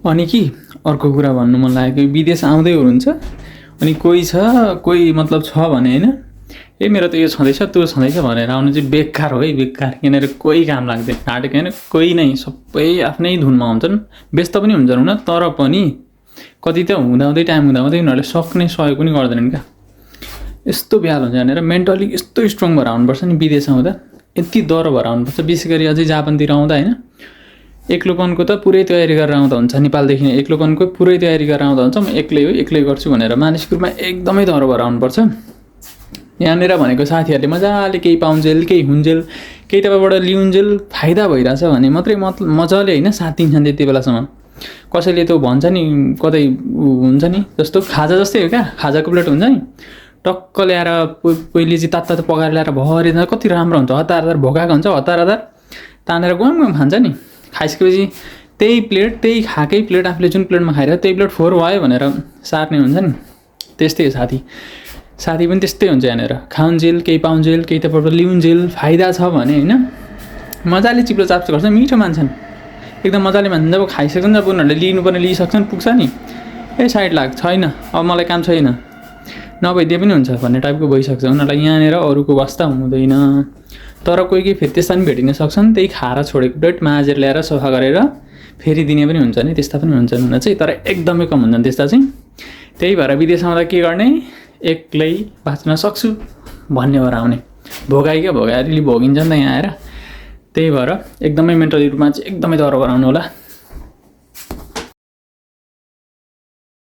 अनि कि अर्को कुरा भन्नु मन लाग्यो, विदेश आउँदै हुनुहुन्छ अनि कोही मतलब छ भने होइन, ए मेरो त यो छँदैछ त्यो छँदैछ भनेर आउनु चाहिँ बेकार हो है, बेकार। यहाँनिर कोही काम लाग्दैन, हाटेको होइन कोही नै, सबै आफ्नै धुनमा हुन्छन्, व्यस्त पनि हुन्छन् हुन, तर पनि कति त हुँदाहुँदै टाइम हुँदाहुँदै उनीहरूले सक्ने सहयोग पनि गर्दैनन् क्या। यस्तो बिहाल हुन्छ यहाँनिर, मेन्टली यस्तो स्ट्रङ भएर आउनुपर्छ नि विदेश आउँदा, यति डर भएर आउनुपर्छ। विशेष गरी अझै जापानतिर आउँदा होइन, एक्लोपनको त पुरै तयारी गरेर आउँदा हुन्छ, नेपालदेखि एक्लोपनको पुरै तयारी गरेर आउँदा हुन्छ, म एक्लै हो एक्लै गर्छु भनेर मानसिक रूपमा एकदमै डर भएर आउनुपर्छ। यहाँनिर भनेको साथीहरूले मजाले केही पाउन्जेल केही हुन्जेल केही तपाईँबाट लिउन्जेल फाइदा भइरहेछ भने मात्रै मजाले होइन साथ दिन्छन् त्यति बेलासम्म। कसैले त्यो भन्छ नि कतै हुन्छ नि, जस्तो खाजा जस्तै हो क्या, खाजाको प्लेट हुन्छ नि, टक्क ल्याएर पहिले चाहिँ तातो पकाएर ल्याएर भरि कति राम्रो हुन्छ, हतार हतार भोकाएको हुन्छ, हतार हतार तानेर गुम खान्छ नि। खाइसकेपछि त्यही खाएकै प्लेट आफूले जुन प्लेटमा खाइरहेको त्यही प्लेट फोहोर भयो भनेर सार्ने हुन्छ नि, त्यस्तै हो साथी पनि त्यस्तै हुन्छ यहाँनिर। खाउन्जेल केही पाउन्जेल केही तपाईँबाट लिउन्जेल फाइदा छ भने होइन मजाले चिप्लो चाप्चो गर्छ, मिठो मान्छन् एकदम मजाले मान्छन्। जब खाइसक्छन् जब उनीहरूले लिनुपर्ने लिइसक्छन्, पुग्छ नि, ए साइड लाग छैन अब मलाई काम छैन नभइदिए पनि हुन्छ भन्ने टाइपको भइसक्छ उनीहरूलाई। यहाँनिर अरूको वास्ता हुँदैन, तर कोही फेरि त्यस्ता पनि भेटिन सक्छन्, त्यही खाएर छोडेको प्लेट माझेर ल्याएर सफा गरेर फेरि दिने पनि हुन्छ नि, त्यस्ता पनि हुन्छन् हुन चाहिँ, तर एकदमै कम हुन्छन् त्यस्ता चाहिँ। त्यही भएर विदेश आउँदा के गर्ने, एक्लै बाँच्न सक्छु भन्ने भएर आउने, भोगाइ क्या भोगाएर भोगिन्छ नि त यहाँ आएर। त्यही भएर एकदमै मेन्टली रूपमा चाहिँ एकदमै डर भएर आउनु होला।